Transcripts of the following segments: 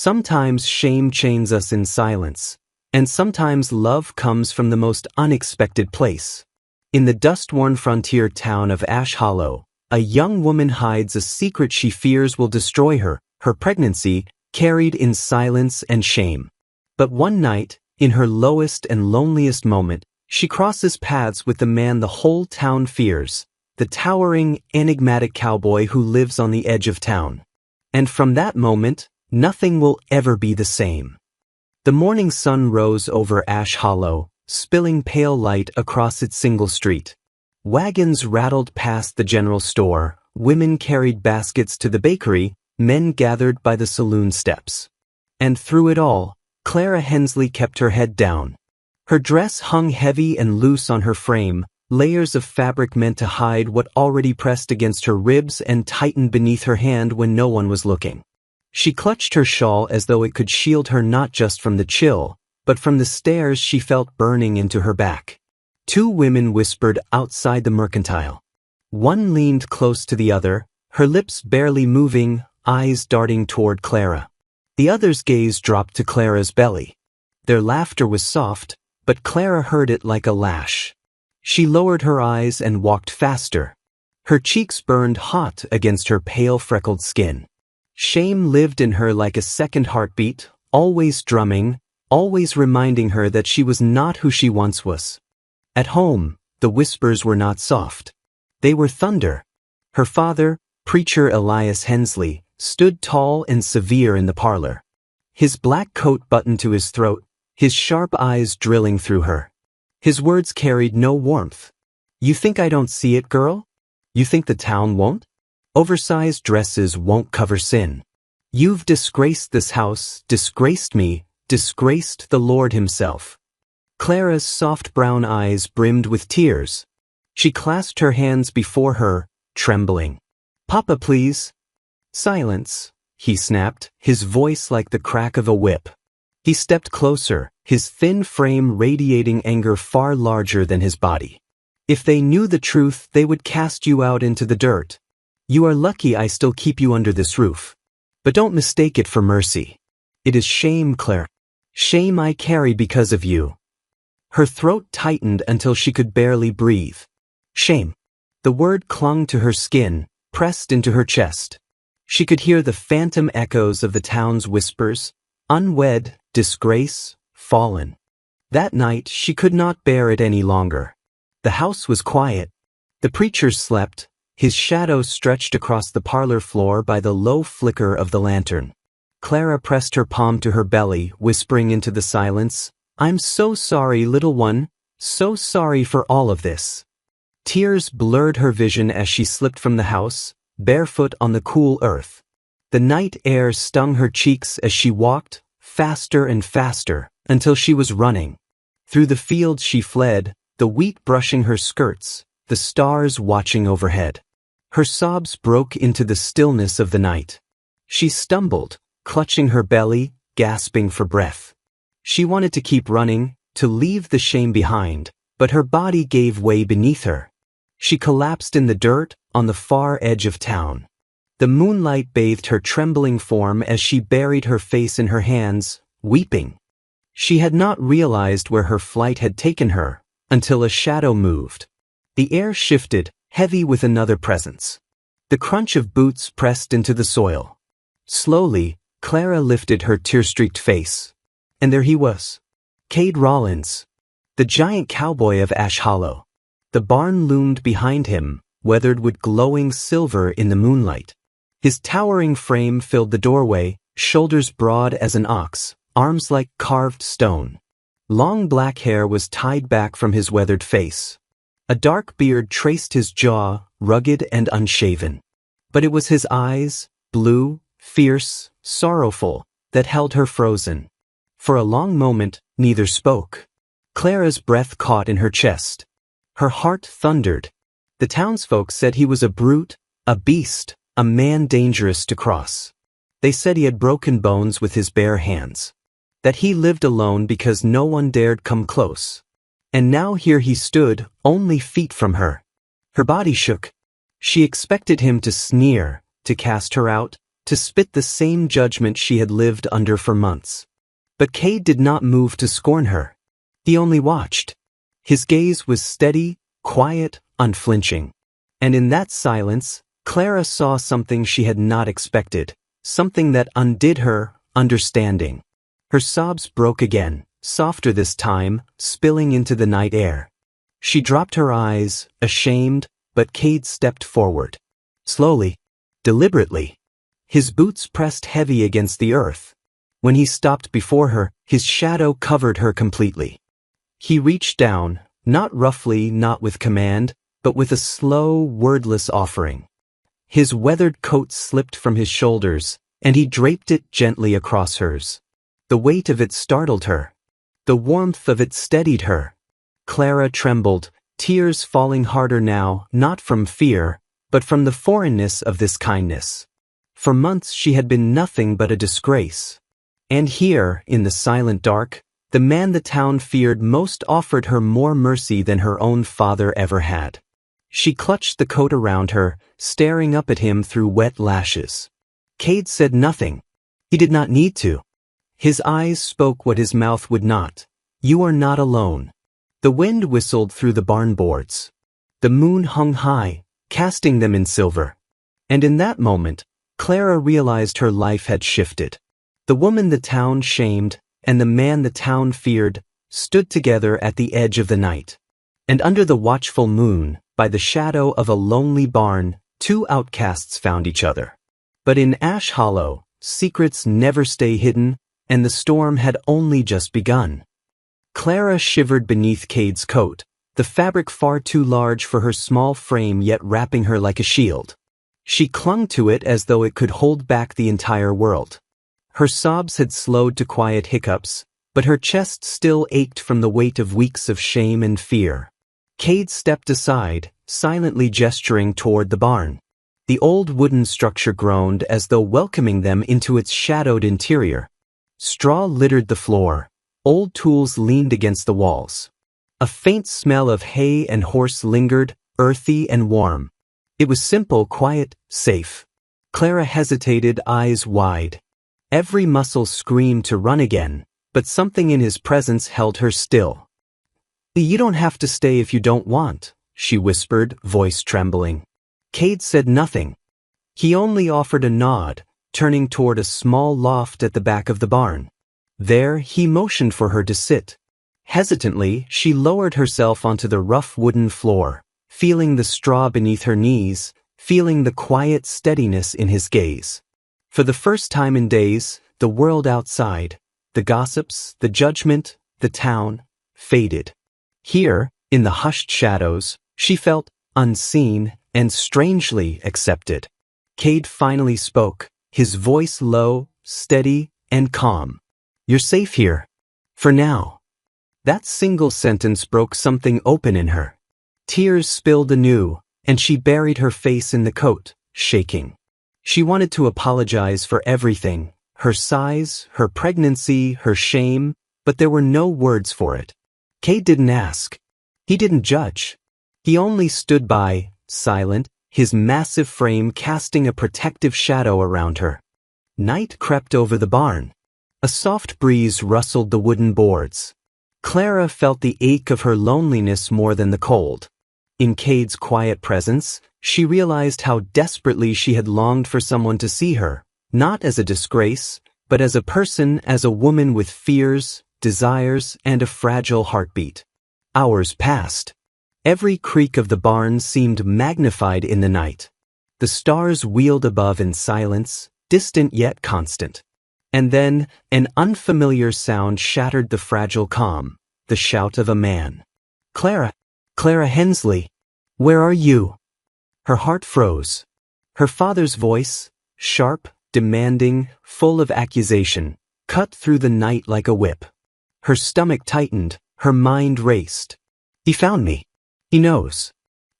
Sometimes shame chains us in silence, and sometimes love comes from the most unexpected place. In the dust-worn frontier town of Ash Hollow, a young woman hides a secret she fears will destroy her pregnancy, carried in silence and shame. But one night, in her lowest and loneliest moment, she crosses paths with the man the whole town fears, the towering, enigmatic cowboy who lives on the edge of town. And from that moment, nothing will ever be the same. The morning sun rose over Ash Hollow, spilling pale light across its single street. Wagons rattled past the general store, women carried baskets to the bakery, men gathered by the saloon steps. And through it all, Clara Hensley kept her head down. Her dress hung heavy and loose on her frame, layers of fabric meant to hide what already pressed against her ribs and tightened beneath her hand when no one was looking. She clutched her shawl as though it could shield her not just from the chill, but from the stares she felt burning into her back. Two women whispered outside the mercantile. One leaned close to the other, her lips barely moving, eyes darting toward Clara. The other's gaze dropped to Clara's belly. Their laughter was soft, but Clara heard it like a lash. She lowered her eyes and walked faster. Her cheeks burned hot against her pale freckled skin. Shame lived in her like a second heartbeat, always drumming, always reminding her that she was not who she once was. At home, the whispers were not soft. They were thunder. Her father, preacher Elias Hensley, stood tall and severe in the parlor. His black coat buttoned to his throat, his sharp eyes drilling through her. His words carried no warmth. "You think I don't see it, girl? You think the town won't? Oversized dresses won't cover sin. You've disgraced this house, disgraced me, disgraced the Lord himself." Clara's soft brown eyes brimmed with tears. She clasped her hands before her, trembling. "Papa, please." "Silence," he snapped, his voice like the crack of a whip. He stepped closer, his thin frame radiating anger far larger than his body. "If they knew the truth, they would cast you out into the dirt. You are lucky I still keep you under this roof. But don't mistake it for mercy. It is shame, Claire. Shame I carry because of you." Her throat tightened until she could barely breathe. Shame. The word clung to her skin, pressed into her chest. She could hear the phantom echoes of the town's whispers: unwed, disgrace, fallen. That night she could not bear it any longer. The house was quiet. The preacher slept, his shadow stretched across the parlor floor by the low flicker of the lantern. Clara pressed her palm to her belly, whispering into the silence, "I'm so sorry, little one, so sorry for all of this." Tears blurred her vision as she slipped from the house, barefoot on the cool earth. The night air stung her cheeks as she walked, faster and faster, until she was running. Through the fields she fled, the wheat brushing her skirts, the stars watching overhead. Her sobs broke into the stillness of the night. She stumbled, clutching her belly, gasping for breath. She wanted to keep running, to leave the shame behind, but her body gave way beneath her. She collapsed in the dirt, on the far edge of town. The moonlight bathed her trembling form as she buried her face in her hands, weeping. She had not realized where her flight had taken her, until a shadow moved. The air shifted, heavy with another presence. The crunch of boots pressed into the soil. Slowly, Clara lifted her tear-streaked face. And there he was. Cade Rollins, the giant cowboy of Ash Hollow. The barn loomed behind him, weathered with glowing silver in the moonlight. His towering frame filled the doorway, shoulders broad as an ox, arms like carved stone. Long black hair was tied back from his weathered face. A dark beard traced his jaw, rugged and unshaven. But it was his eyes, blue, fierce, sorrowful, that held her frozen. For a long moment, neither spoke. Clara's breath caught in her chest. Her heart thundered. The townsfolk said he was a brute, a beast, a man dangerous to cross. They said he had broken bones with his bare hands. That he lived alone because no one dared come close. And now here he stood, only feet from her. Her body shook. She expected him to sneer, to cast her out, to spit the same judgment she had lived under for months. But Cade did not move to scorn her. He only watched. His gaze was steady, quiet, unflinching. And in that silence, Clara saw something she had not expected, something that undid her, understanding. Her sobs broke again, softer this time, spilling into the night air. She dropped her eyes, ashamed, but Cade stepped forward. Slowly, deliberately. His boots pressed heavy against the earth. When he stopped before her, his shadow covered her completely. He reached down, not roughly, not with command, but with a slow, wordless offering. His weathered coat slipped from his shoulders, and he draped it gently across hers. The weight of it startled her. The warmth of it steadied her. Clara trembled, tears falling harder now, not from fear, but from the foreignness of this kindness. For months she had been nothing but a disgrace. And here, in the silent dark, the man the town feared most offered her more mercy than her own father ever had. She clutched the coat around her, staring up at him through wet lashes. Cade said nothing. He did not need to. His eyes spoke what his mouth would not. You are not alone. The wind whistled through the barn boards. The moon hung high, casting them in silver. And in that moment, Clara realized her life had shifted. The woman the town shamed, and the man the town feared, stood together at the edge of the night. And under the watchful moon, by the shadow of a lonely barn, two outcasts found each other. But in Ash Hollow, secrets never stay hidden, and the storm had only just begun. Clara shivered beneath Cade's coat, the fabric far too large for her small frame yet wrapping her like a shield. She clung to it as though it could hold back the entire world. Her sobs had slowed to quiet hiccups, but her chest still ached from the weight of weeks of shame and fear. Cade stepped aside, silently gesturing toward the barn. The old wooden structure groaned as though welcoming them into its shadowed interior. Straw littered the floor. Old tools leaned against the walls. A faint smell of hay and horse lingered, earthy and warm. It was simple, quiet, safe. Clara hesitated, eyes wide. Every muscle screamed to run again, but something in his presence held her still. You don't have to stay if you don't want, she whispered, voice trembling. Cade said nothing. He only offered a nod, turning toward a small loft at the back of the barn. There, he motioned for her to sit. Hesitantly, she lowered herself onto the rough wooden floor, feeling the straw beneath her knees, feeling the quiet steadiness in his gaze. For the first time in days, the world outside, the gossips, the judgment, the town, faded. Here, in the hushed shadows, she felt unseen and strangely accepted. Cade finally spoke, his voice low, steady, and calm. You're safe here. For now. That single sentence broke something open in her. Tears spilled anew, and she buried her face in the coat, shaking. She wanted to apologize for everything, her size, her pregnancy, her shame, but there were no words for it. Cade didn't ask. He didn't judge. He only stood by, silent, his massive frame casting a protective shadow around her. Night crept over the barn. A soft breeze rustled the wooden boards. Clara felt the ache of her loneliness more than the cold. In Cade's quiet presence, she realized how desperately she had longed for someone to see her, not as a disgrace, but as a person, as a woman with fears, desires, and a fragile heartbeat. Hours passed. Every creak of the barn seemed magnified in the night. The stars wheeled above in silence, distant yet constant. And then, an unfamiliar sound shattered the fragile calm, the shout of a man. Clara Hensley, where are you? Her heart froze. Her father's voice, sharp, demanding, full of accusation, cut through the night like a whip. Her stomach tightened, her mind raced. He found me. He knows.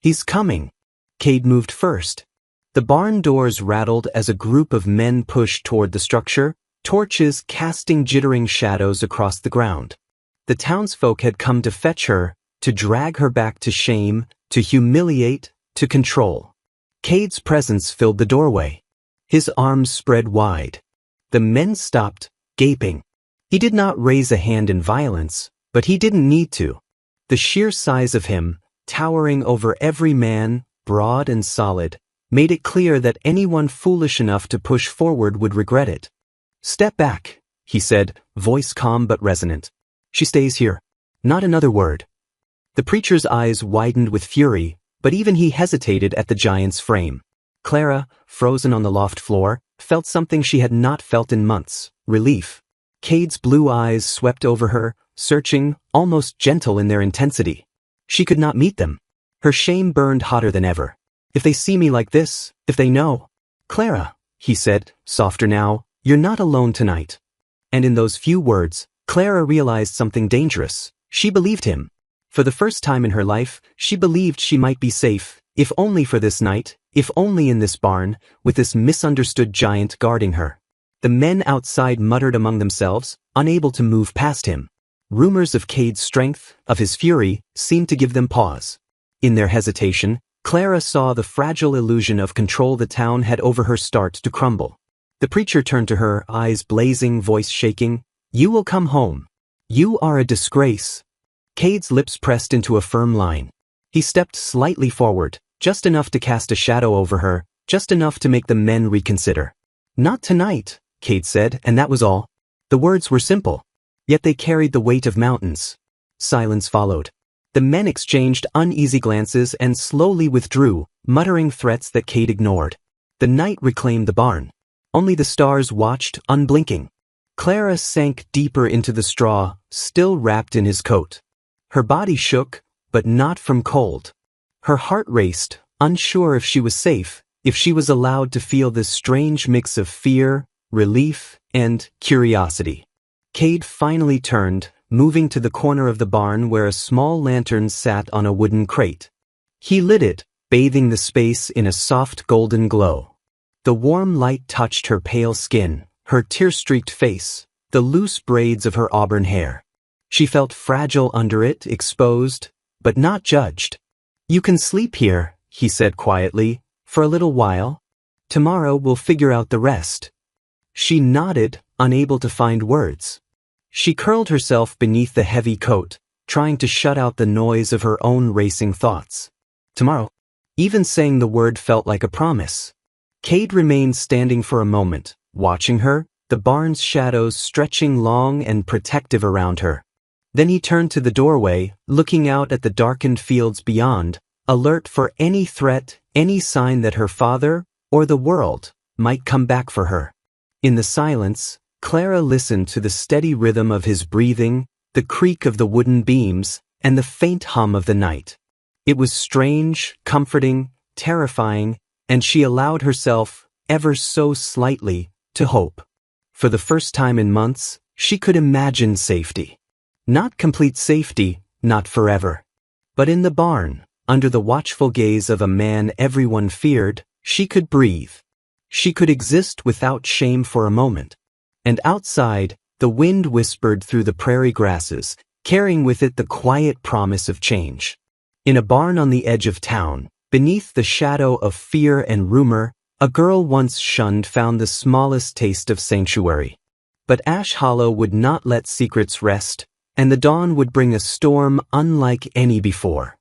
He's coming. Cade moved first. The barn doors rattled as a group of men pushed toward the structure, torches casting jittering shadows across the ground. The townsfolk had come to fetch her, to drag her back to shame, to humiliate, to control. Cade's presence filled the doorway. his arms spread wide. The men stopped, gaping. He did not raise a hand in violence, but he didn't need to. The sheer size of him, towering over every man, broad and solid, made it clear that anyone foolish enough to push forward would regret it. "Step back," he said, voice calm but resonant. "She stays here. Not another word." The preacher's eyes widened with fury, but even he hesitated at the giant's frame. Clara, frozen on the loft floor, felt something she had not felt in months: relief. Cade's blue eyes swept over her, searching, almost gentle in their intensity. She could not meet them. Her shame burned hotter than ever. "If they see me like this, if they know—" "Clara," he said, softer now, "you're not alone tonight." And in those few words, Clara realized something dangerous. She believed him. For the first time in her life, she believed she might be safe, if only for this night, if only in this barn, with this misunderstood giant guarding her. The men outside muttered among themselves, unable to move past him. Rumors of Cade's strength, of his fury, seemed to give them pause. In their hesitation, Clara saw the fragile illusion of control the town had over her start to crumble. The preacher turned to her, eyes blazing, voice shaking. "You will come home. You are a disgrace." Cade's lips pressed into a firm line. He stepped slightly forward, just enough to cast a shadow over her, just enough to make the men reconsider. "Not tonight," Cade said, and that was all. The words were simple, yet they carried the weight of mountains. Silence followed. The men exchanged uneasy glances and slowly withdrew, muttering threats that Cade ignored. The night reclaimed the barn. Only the stars watched, unblinking. Clara sank deeper into the straw, still wrapped in his coat. Her body shook, but not from cold. Her heart raced, unsure if she was safe, if she was allowed to feel this strange mix of fear, relief, and curiosity. Cade finally turned, moving to the corner of the barn where a small lantern sat on a wooden crate. He lit it, bathing the space in a soft golden glow. The warm light touched her pale skin, her tear-streaked face, the loose braids of her auburn hair. She felt fragile under it, exposed, but not judged. "You can sleep here," he said quietly, "for a little while. Tomorrow we'll figure out the rest." She nodded, unable to find words. She curled herself beneath the heavy coat, trying to shut out the noise of her own racing thoughts. Tomorrow. Even saying the word felt like a promise. Cade remained standing for a moment, watching her, the barn's shadows stretching long and protective around her. Then he turned to the doorway, looking out at the darkened fields beyond, alert for any threat, any sign that her father, or the world, might come back for her. In the silence, Clara listened to the steady rhythm of his breathing, the creak of the wooden beams, and the faint hum of the night. It was strange, comforting, terrifying, and she allowed herself, ever so slightly, to hope. For the first time in months, she could imagine safety. Not complete safety, not forever. But in the barn, under the watchful gaze of a man everyone feared, she could breathe. She could exist without shame for a moment. And outside, the wind whispered through the prairie grasses, carrying with it the quiet promise of change. In a barn on the edge of town, beneath the shadow of fear and rumor, a girl once shunned found the smallest taste of sanctuary. But Ash Hollow would not let secrets rest, and the dawn would bring a storm unlike any before.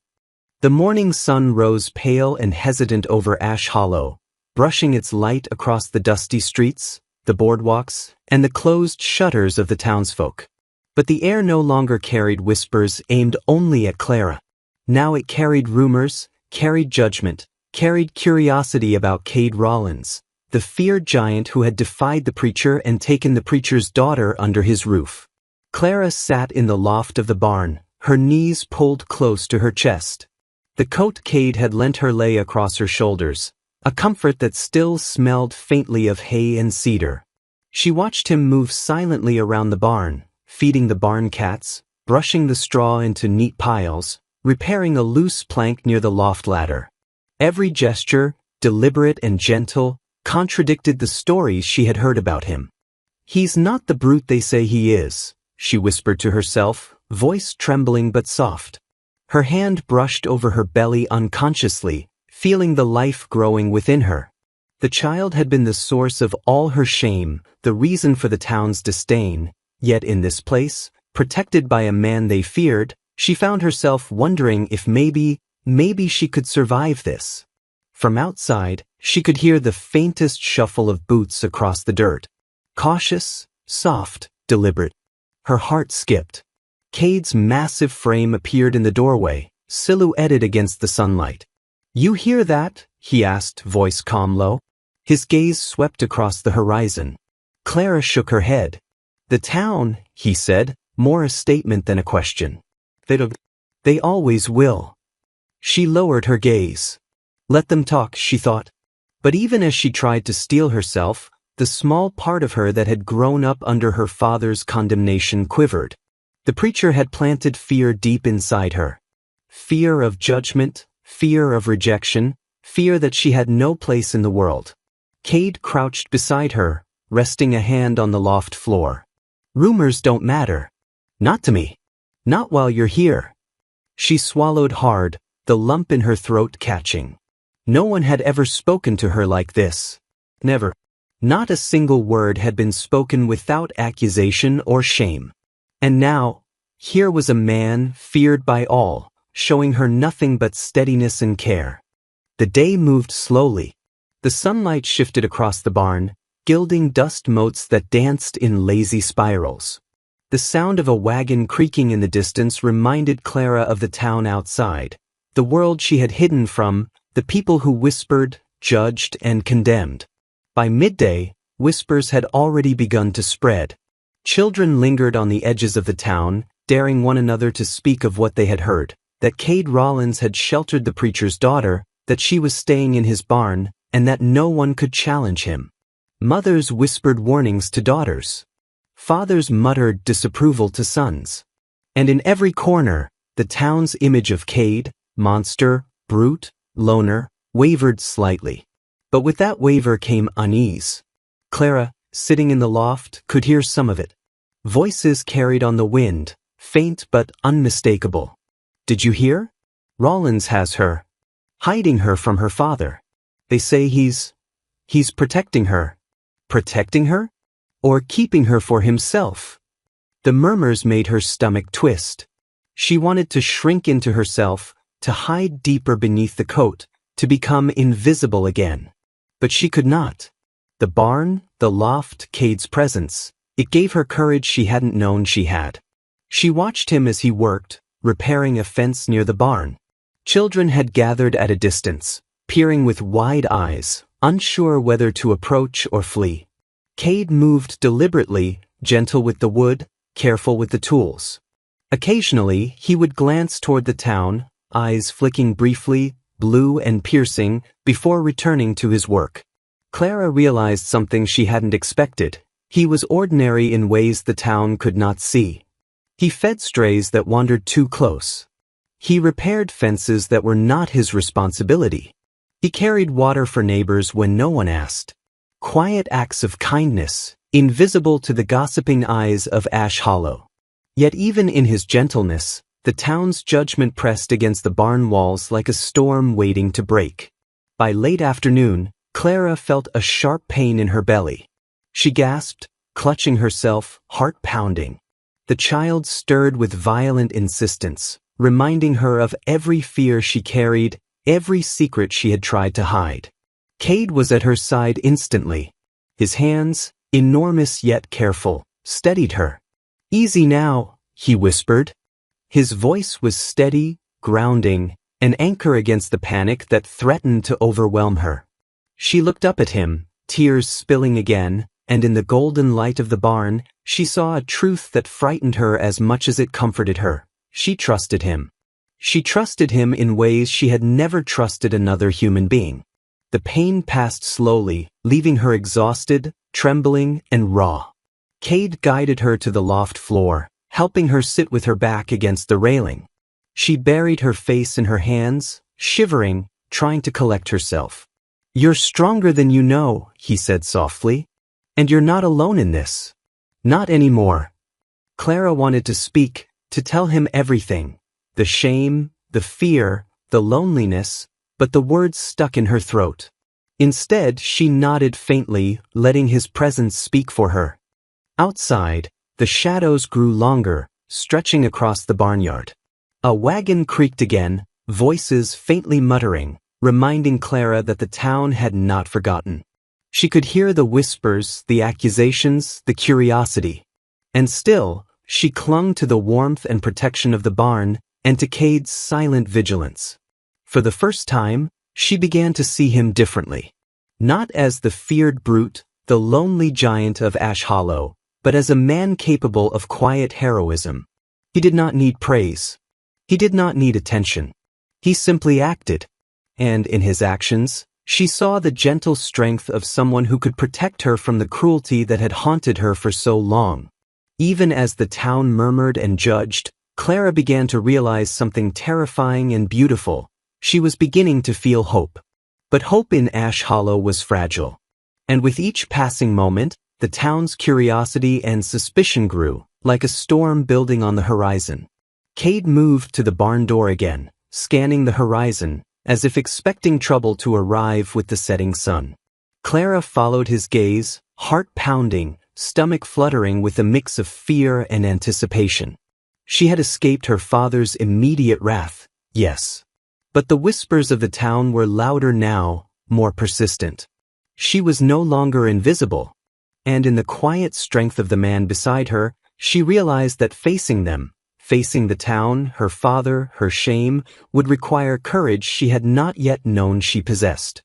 The morning sun rose pale and hesitant over Ash Hollow, brushing its light across the dusty streets, the boardwalks, and the closed shutters of the townsfolk. But the air no longer carried whispers aimed only at Clara. Now it carried rumors, carried judgment, carried curiosity about Cade Rollins, the feared giant who had defied the preacher and taken the preacher's daughter under his roof. Clara sat in the loft of the barn, her knees pulled close to her chest. The coat Cade had lent her lay across her shoulders, a comfort that still smelled faintly of hay and cedar. She watched him move silently around the barn, feeding the barn cats, brushing the straw into neat piles, repairing a loose plank near the loft ladder. Every gesture, deliberate and gentle, contradicted the stories she had heard about him. "He's not the brute they say he is," she whispered to herself, voice trembling but soft. Her hand brushed over her belly unconsciously, feeling the life growing within her. The child had been the source of all her shame, the reason for the town's disdain, yet in this place, protected by a man they feared, she found herself wondering if maybe she could survive this. From outside, she could hear the faintest shuffle of boots across the dirt. Cautious, soft, deliberate. Her heart skipped. Cade's massive frame appeared in the doorway, silhouetted against the sunlight. "You hear that?" he asked, voice calm low. His gaze swept across the horizon. Clara shook her head. "The town," he said, more a statement than a question. They always will." She lowered her gaze. Let them talk, she thought. But even as she tried to steel herself, the small part of her that had grown up under her father's condemnation quivered. The preacher had planted fear deep inside her. Fear of judgment, fear of rejection, fear that she had no place in the world. Cade crouched beside her, resting a hand on the loft floor. "Rumors don't matter. Not to me. Not while you're here." She swallowed hard, the lump in her throat catching. No one had ever spoken to her like this. Never. Not a single word had been spoken without accusation or shame. And now, here was a man feared by all, showing her nothing but steadiness and care. The day moved slowly. The sunlight shifted across the barn, gilding dust motes that danced in lazy spirals. The sound of a wagon creaking in the distance reminded Clara of the town outside, the world she had hidden from, the people who whispered, judged, and condemned. By midday, whispers had already begun to spread. Children lingered on the edges of the town, daring one another to speak of what they had heard, that Cade Rollins had sheltered the preacher's daughter, that she was staying in his barn, and that no one could challenge him. Mothers whispered warnings to daughters. Fathers muttered disapproval to sons. And in every corner, the town's image of Cade, monster, brute, loner, wavered slightly. But with that waver came unease. Clara, sitting in the loft, could hear some of it. Voices carried on the wind, faint but unmistakable. "Did you hear? Rollins has her. Hiding her from her father. They say he's protecting her." Protecting her? Or keeping her for himself? The murmurs made her stomach twist. She wanted to shrink into herself, to hide deeper beneath the coat, to become invisible again. But she could not. The barn, the loft, Cade's presence, it gave her courage she hadn't known she had. She watched him as he worked, repairing a fence near the barn. Children had gathered at a distance, peering with wide eyes, unsure whether to approach or flee. Cade moved deliberately, gentle with the wood, careful with the tools. Occasionally, he would glance toward the town, eyes flicking briefly, blue and piercing, before returning to his work. Clara realized something she hadn't expected. He was ordinary in ways the town could not see. He fed strays that wandered too close. He repaired fences that were not his responsibility. He carried water for neighbors when no one asked. Quiet acts of kindness, invisible to the gossiping eyes of Ash Hollow. Yet even in his gentleness, the town's judgment pressed against the barn walls like a storm waiting to break. By late afternoon, Clara felt a sharp pain in her belly. She gasped, clutching herself, heart pounding. The child stirred with violent insistence, reminding her of every fear she carried, every secret she had tried to hide. Cade was at her side instantly. His hands, enormous yet careful, steadied her. "Easy now," he whispered. His voice was steady, grounding, an anchor against the panic that threatened to overwhelm her. She looked up at him, tears spilling again, and in the golden light of the barn, she saw a truth that frightened her as much as it comforted her. She trusted him. She trusted him in ways she had never trusted another human being. The pain passed slowly, leaving her exhausted, trembling, and raw. Cade guided her to the loft floor, helping her sit with her back against the railing. She buried her face in her hands, shivering, trying to collect herself. "You're stronger than you know," he said softly. "And you're not alone in this. Not anymore." Clara wanted to speak, to tell him everything. The shame, the fear, the loneliness, but the words stuck in her throat. Instead, she nodded faintly, letting his presence speak for her. Outside, the shadows grew longer, stretching across the barnyard. A wagon creaked again, voices faintly muttering, reminding Clara that the town had not forgotten. She could hear the whispers, the accusations, the curiosity. And still, she clung to the warmth and protection of the barn, and to Cade's silent vigilance. For the first time, she began to see him differently. Not as the feared brute, the lonely giant of Ash Hollow, but as a man capable of quiet heroism. He did not need praise. He did not need attention. He simply acted. And in his actions, she saw the gentle strength of someone who could protect her from the cruelty that had haunted her for so long. Even as the town murmured and judged, Clara began to realize something terrifying and beautiful. She was beginning to feel hope. But hope in Ash Hollow was fragile. And with each passing moment, the town's curiosity and suspicion grew, like a storm building on the horizon. Cade moved to the barn door again, scanning the horizon, as if expecting trouble to arrive with the setting sun. Clara followed his gaze, heart pounding, stomach fluttering with a mix of fear and anticipation. She had escaped her father's immediate wrath, yes. But the whispers of the town were louder now, more persistent. She was no longer invisible. And in the quiet strength of the man beside her, she realized that facing them, facing the town, her father, her shame, would require courage she had not yet known she possessed.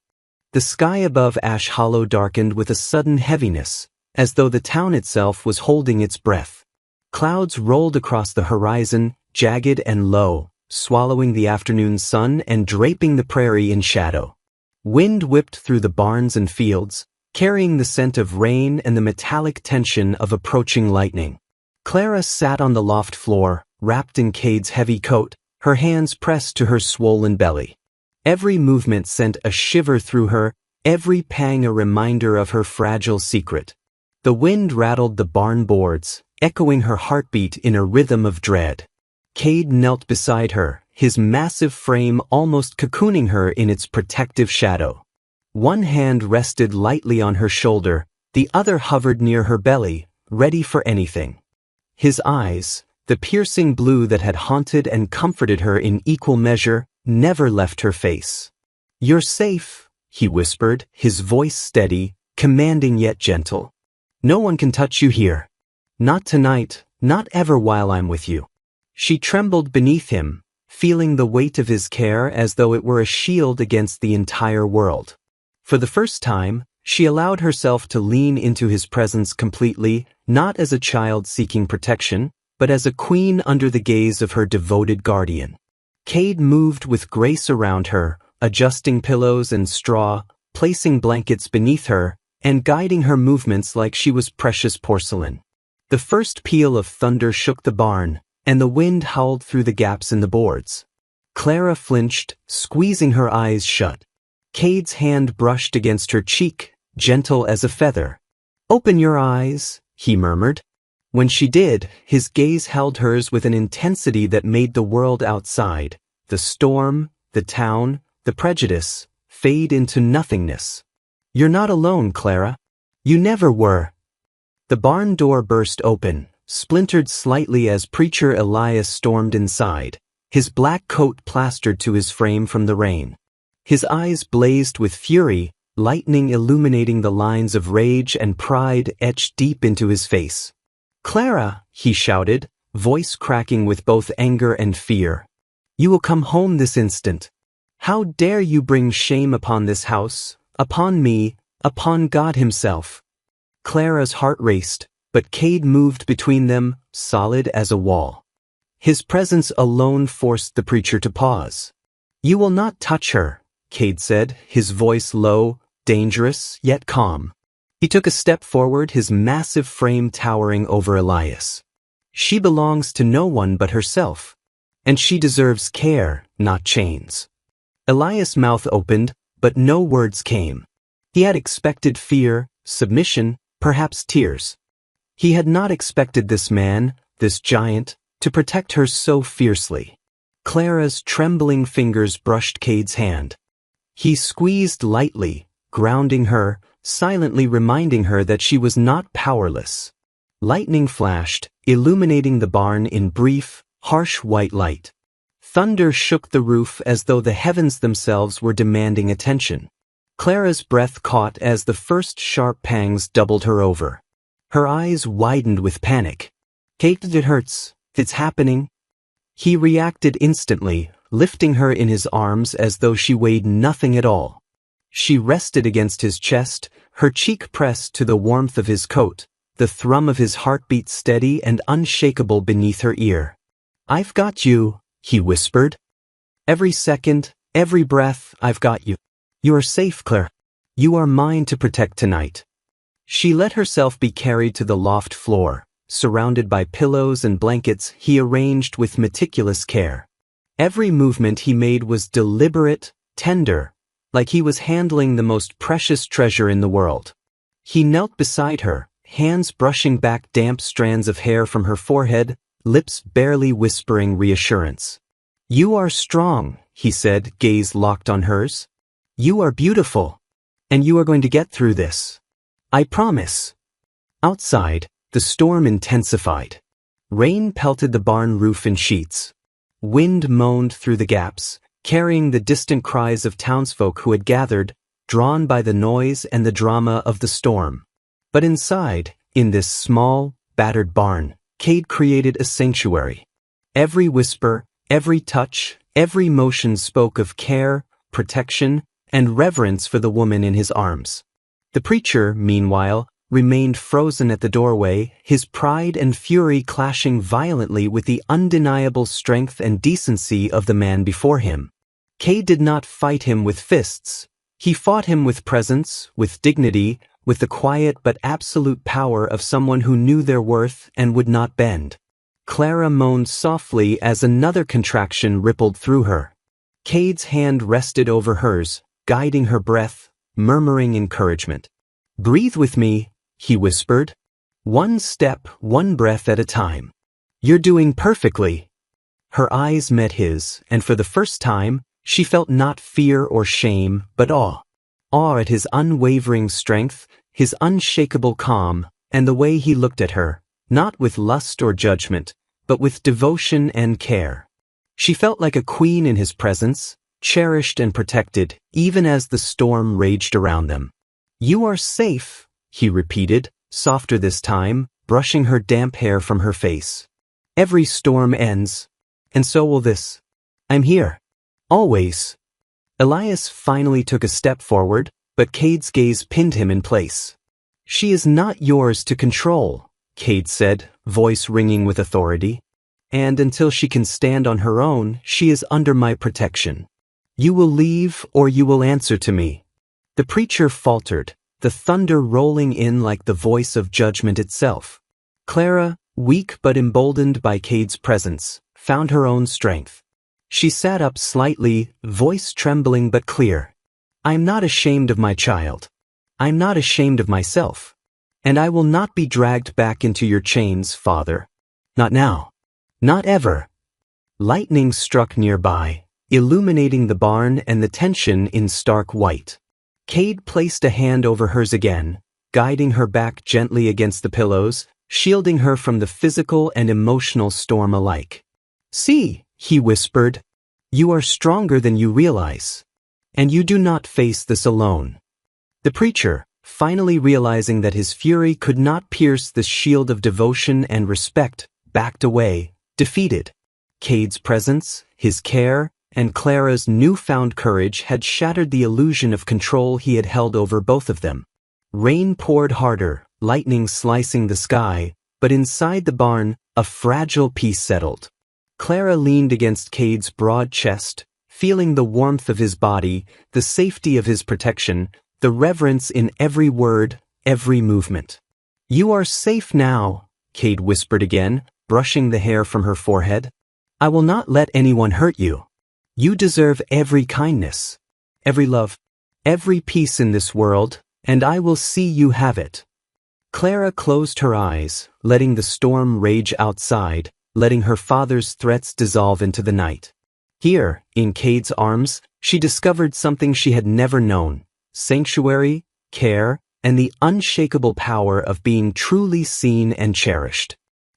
The sky above Ash Hollow darkened with a sudden heaviness, as though the town itself was holding its breath. Clouds rolled across the horizon, jagged and low, swallowing the afternoon sun and draping the prairie in shadow. Wind whipped through the barns and fields, carrying the scent of rain and the metallic tension of approaching lightning. Clara sat on the loft floor, wrapped in Cade's heavy coat, her hands pressed to her swollen belly. Every movement sent a shiver through her, every pang a reminder of her fragile secret. The wind rattled the barn boards, echoing her heartbeat in a rhythm of dread. Cade knelt beside her, his massive frame almost cocooning her in its protective shadow. One hand rested lightly on her shoulder, the other hovered near her belly, ready for anything. His eyes, the piercing blue that had haunted and comforted her in equal measure, never left her face. "You're safe," he whispered, his voice steady, commanding yet gentle. "No one can touch you here. Not tonight, not ever while I'm with you." She trembled beneath him, feeling the weight of his care as though it were a shield against the entire world. For the first time, she allowed herself to lean into his presence completely, not as a child seeking protection, but as a queen under the gaze of her devoted guardian. Cade moved with grace around her, adjusting pillows and straw, placing blankets beneath her, and guiding her movements like she was precious porcelain. The first peal of thunder shook the barn, and the wind howled through the gaps in the boards. Clara flinched, squeezing her eyes shut. Cade's hand brushed against her cheek, gentle as a feather. "Open your eyes," he murmured. When she did, his gaze held hers with an intensity that made the world outside, the storm, the town, the prejudice, fade into nothingness. "You're not alone, Clara. You never were." The barn door burst open, splintered slightly as Preacher Elias stormed inside, his black coat plastered to his frame from the rain. His eyes blazed with fury, lightning illuminating the lines of rage and pride etched deep into his face. "Clara," he shouted, voice cracking with both anger and fear. "You will come home this instant. How dare you bring shame upon this house, upon me, upon God himself?" Clara's heart raced, but Cade moved between them, solid as a wall. His presence alone forced the preacher to pause. "You will not touch her," Cade said, his voice low, dangerous, yet calm. He took a step forward, his massive frame towering over Elias. "She belongs to no one but herself. And she deserves care, not chains." Elias' mouth opened, but no words came. He had expected fear, submission, perhaps tears. He had not expected this man, this giant, to protect her so fiercely. Clara's trembling fingers brushed Cade's hand. He squeezed lightly, grounding her, silently reminding her that she was not powerless. Lightning flashed, illuminating the barn in brief, harsh white light. Thunder shook the roof as though the heavens themselves were demanding attention. Clara's breath caught as the first sharp pangs doubled her over. Her eyes widened with panic. "Kate, it hurts. It's happening." He reacted instantly, lifting her in his arms as though she weighed nothing at all. She rested against his chest, her cheek pressed to the warmth of his coat, the thrum of his heartbeat steady and unshakable beneath her ear. "I've got you," he whispered. "Every second, every breath, I've got you. You are safe, Claire. You are mine to protect tonight." She let herself be carried to the loft floor, surrounded by pillows and blankets he arranged with meticulous care. Every movement he made was deliberate, tender, like he was handling the most precious treasure in the world. He knelt beside her, hands brushing back damp strands of hair from her forehead, lips barely whispering reassurance. "You are strong," he said, gaze locked on hers. "You are beautiful. And you are going to get through this. I promise." Outside, the storm intensified. Rain pelted the barn roof in sheets. Wind moaned through the gaps, carrying the distant cries of townsfolk who had gathered, drawn by the noise and the drama of the storm. But inside, in this small, battered barn, Cade created a sanctuary. Every whisper, every touch, every motion spoke of care, protection, and reverence for the woman in his arms. The preacher, meanwhile, remained frozen at the doorway, his pride and fury clashing violently with the undeniable strength and decency of the man before him. Cade did not fight him with fists. He fought him with presence, with dignity, with the quiet but absolute power of someone who knew their worth and would not bend. Clara moaned softly as another contraction rippled through her. Cade's hand rested over hers, guiding her breath, murmuring encouragement. "Breathe with me," he whispered. "One step, one breath at a time. You're doing perfectly." Her eyes met his, and for the first time, she felt not fear or shame, but awe. Awe at his unwavering strength, his unshakable calm, and the way he looked at her, not with lust or judgment, but with devotion and care. She felt like a queen in his presence, cherished and protected, even as the storm raged around them. "You are safe," he repeated, softer this time, brushing her damp hair from her face. "Every storm ends, and so will this. I'm here. Always." Elias finally took a step forward, but Cade's gaze pinned him in place. "She is not yours to control," Cade said, voice ringing with authority. "And until she can stand on her own, she is under my protection. You will leave or you will answer to me." The preacher faltered, the thunder rolling in like the voice of judgment itself. Clara, weak but emboldened by Cade's presence, found her own strength. She sat up slightly, voice trembling but clear. "I'm not ashamed of my child. I'm not ashamed of myself. And I will not be dragged back into your chains, Father. Not now. Not ever." Lightning struck nearby, illuminating the barn and the tension in stark white. Cade placed a hand over hers again, guiding her back gently against the pillows, shielding her from the physical and emotional storm alike. "See," he whispered, "you are stronger than you realize. And you do not face this alone." The preacher, finally realizing that his fury could not pierce the shield of devotion and respect, backed away, defeated. Cade's presence, his care, and Clara's newfound courage had shattered the illusion of control he had held over both of them. Rain poured harder, lightning slicing the sky, but inside the barn, a fragile peace settled. Clara leaned against Cade's broad chest, feeling the warmth of his body, the safety of his protection, the reverence in every word, every movement. "You are safe now," Cade whispered again, brushing the hair from her forehead. "I will not let anyone hurt you. You deserve every kindness, every love, every peace in this world, and I will see you have it." Clara closed her eyes, letting the storm rage outside, letting her father's threats dissolve into the night. Here, in Cade's arms, she discovered something she had never known, sanctuary, care, and the unshakable power of being truly seen and cherished.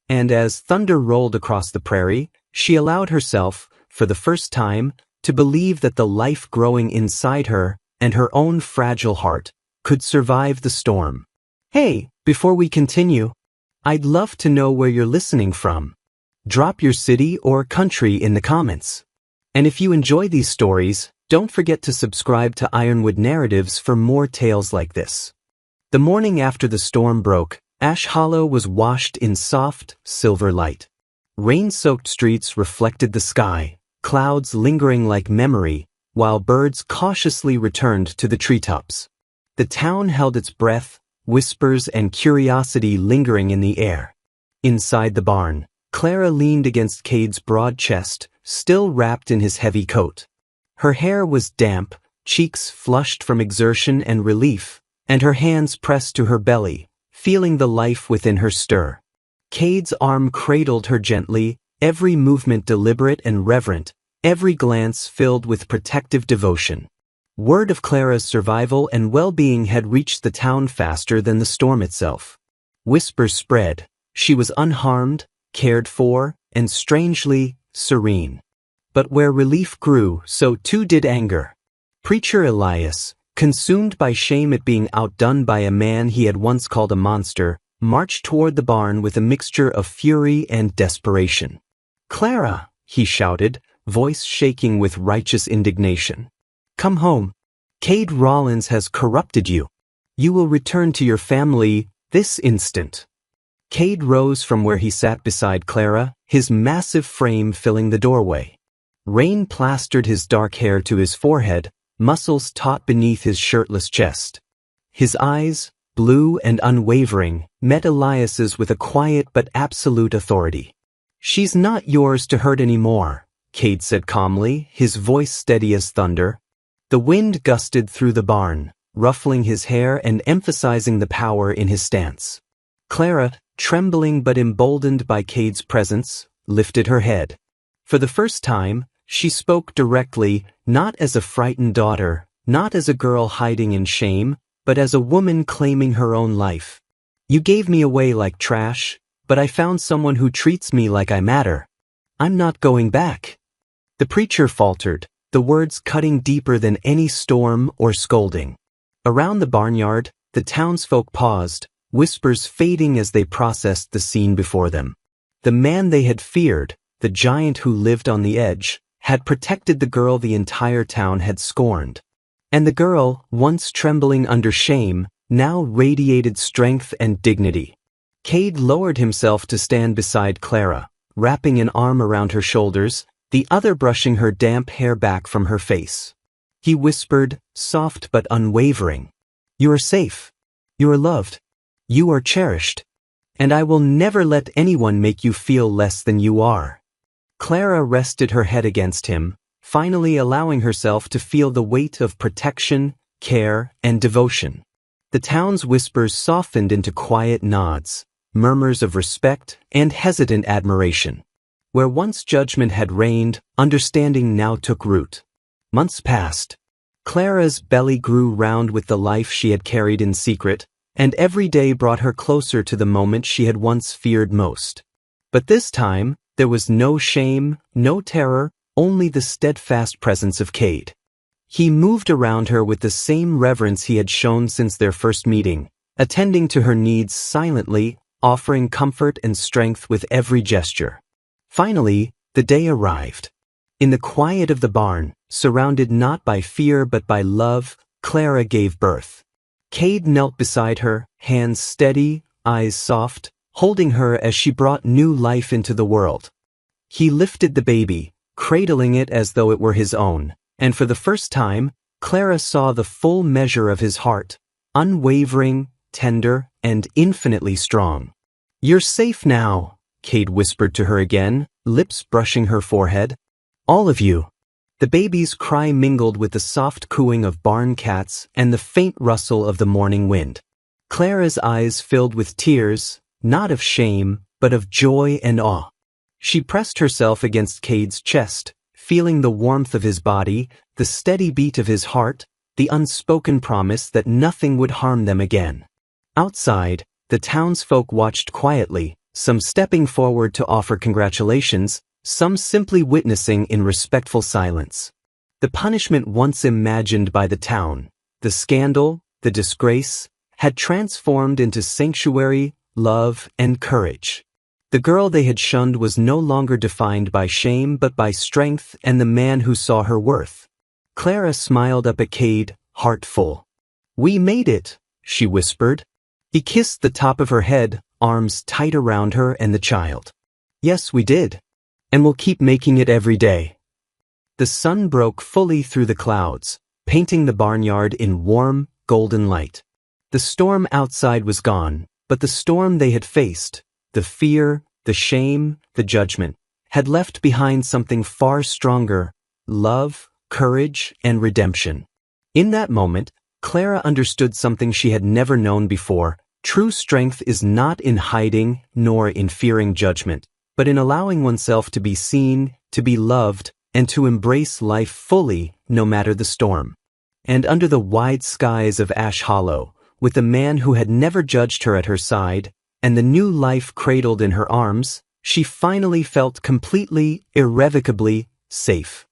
And as thunder rolled across the prairie, she allowed herself, for the first time, to believe that the life growing inside her and her own fragile heart could survive the storm. Hey, before we continue, I'd love to know where you're listening from. Drop your city or country in the comments. And if you enjoy these stories, don't forget to subscribe to Ironwood Narratives for more tales like this. The morning after the storm broke, Ash Hollow was washed in soft, silver light. Rain-soaked streets reflected the sky, clouds lingering like memory, while birds cautiously returned to the treetops. The town held its breath, whispers and curiosity lingering in the air. Inside the barn, Clara leaned against Cade's broad chest, still wrapped in his heavy coat. Her hair was damp, cheeks flushed from exertion and relief, and her hands pressed to her belly, feeling the life within her stir. Cade's arm cradled her gently, every movement deliberate and reverent, every glance filled with protective devotion. Word of Clara's survival and well-being had reached the town faster than the storm itself. Whispers spread. She was unharmed, cared for, and strangely serene. But where relief grew, so too did anger. Preacher Elias, consumed by shame at being outdone by a man he had once called a monster, marched toward the barn with a mixture of fury and desperation. "Clara," he shouted, voice shaking with righteous indignation. "Come home. Cade Rollins has corrupted you. You will return to your family this instant." Cade rose from where he sat beside Clara, his massive frame filling the doorway. Rain plastered his dark hair to his forehead, muscles taut beneath his shirtless chest. His eyes, blue and unwavering, met Elias's with a quiet but absolute authority. "She's not yours to hurt anymore," Cade said calmly, his voice steady as thunder. The wind gusted through the barn, ruffling his hair and emphasizing the power in his stance. Clara, trembling but emboldened by Cade's presence, lifted her head. For the first time, she spoke directly, not as a frightened daughter, not as a girl hiding in shame, but as a woman claiming her own life. "You gave me away like trash, but I found someone who treats me like I matter. I'm not going back." The preacher faltered, the words cutting deeper than any storm or scolding. Around the barnyard, the townsfolk paused, whispers fading as they processed the scene before them. The man they had feared, the giant who lived on the edge, had protected the girl the entire town had scorned. And the girl, once trembling under shame, now radiated strength and dignity. Cade lowered himself to stand beside Clara, wrapping an arm around her shoulders, the other brushing her damp hair back from her face. He whispered, soft but unwavering, "You are safe. You are loved. You are cherished. And I will never let anyone make you feel less than you are." Clara rested her head against him, finally allowing herself to feel the weight of protection, care, and devotion. The town's whispers softened into quiet nods, murmurs of respect and hesitant admiration. Where once judgment had reigned, understanding now took root. Months passed. Clara's belly grew round with the life she had carried in secret, and every day brought her closer to the moment she had once feared most. But this time, there was no shame, no terror, only the steadfast presence of Cade. He moved around her with the same reverence he had shown since their first meeting, attending to her needs silently, offering comfort and strength with every gesture. Finally, the day arrived. In the quiet of the barn, surrounded not by fear but by love, Clara gave birth. Cade knelt beside her, hands steady, eyes soft, holding her as she brought new life into the world. He lifted the baby, cradling it as though it were his own, and for the first time, Clara saw the full measure of his heart, unwavering, tender, and infinitely strong. "You're safe now," Cade whispered to her again, lips brushing her forehead. "All of you." The baby's cry mingled with the soft cooing of barn cats and the faint rustle of the morning wind. Clara's eyes filled with tears, not of shame, but of joy and awe. She pressed herself against Cade's chest, feeling the warmth of his body, the steady beat of his heart, the unspoken promise that nothing would harm them again. Outside, the townsfolk watched quietly, some stepping forward to offer congratulations, some simply witnessing in respectful silence. The punishment once imagined by the town, the scandal, the disgrace, had transformed into sanctuary, love, and courage. The girl they had shunned was no longer defined by shame but by strength and the man who saw her worth. Clara smiled up at Cade, heart full. "We made it," she whispered. He kissed the top of her head, arms tight around her and the child. "Yes, we did. And we'll keep making it every day." The sun broke fully through the clouds, painting the barnyard in warm, golden light. The storm outside was gone, but the storm they had faced, the fear, the shame, the judgment, had left behind something far stronger: love, courage, and redemption. In that moment, Clara understood something she had never known before. True strength is not in hiding nor in fearing judgment, but in allowing oneself to be seen, to be loved, and to embrace life fully, no matter the storm. And under the wide skies of Ash Hollow, with the man who had never judged her at her side, and the new life cradled in her arms, she finally felt completely, irrevocably safe.